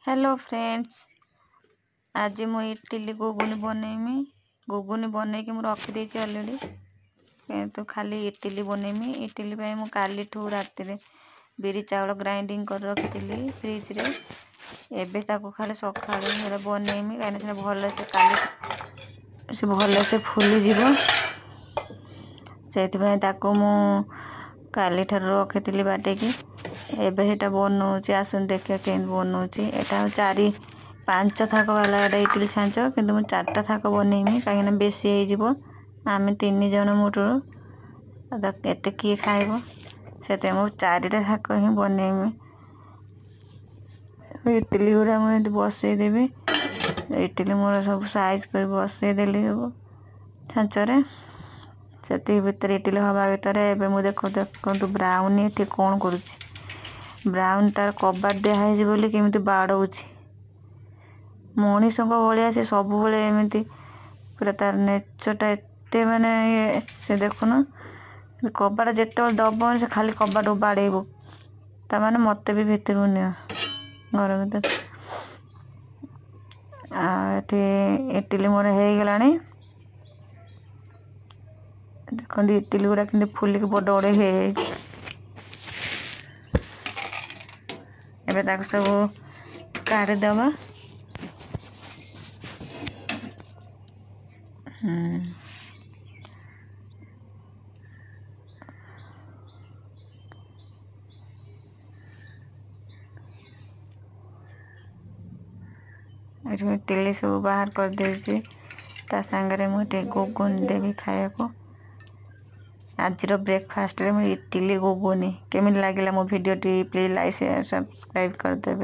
Hello friends, आज मुझे इडली घुगुनी बनैमी। घुगुनी बनई कि रखी देछि ऑलरेडी। तो खाली इडली बनैमी। इडली पे मु काली ठू राति बिरी चावल ग्राइंडिंग कर रखी फ्रिज रे। एबे ताको खाली सकाळे बनैमी कहीं भल से काली से भल से फुली जीवो। से ताको मु काली ठार रखी बाटेकी एबे हेटा बनाऊँगी। आसन देखिए केन बनाऊँगी। एटा 4-5 थाक वाला इडली छाँच किंतु मुझे 4टा थाक बनैमी कहीं बेसी हो। आम 3 जन मोटू एत किए खाइब से 4टा थाक ही बनैमी। इडली गुड़ा मुझे बसईदेवी। इडली मोर सब साइज कर बसईदेली छाँचरे से भितर इडली हवा भितर एबे मुझे देखो ब्राउन ये कौन करुच्ची। ब्राउन तार कबाट दिखाई बोली केमी बाड़ौची मनीष भाया से सब एमती पूरा तार नेचरटा एत माने से देखुन कबाट जिते दब से खाली कबाट बाड़ेब ताने मत भी भितर नि घर भर। इडली मोर हो गला देखो इडली गुड़ा कि फुलिक बड़ बड़े हो एबे ताक सब काढ़ीदबा। इडली सब बाहर कर देछि। ता सांगरे मुझे घुगुनी देवी खाया को। आज ब्रेकफास्ट रे इडली घुगुनी केमी लगे मो video T please like share subscribe कर देबे।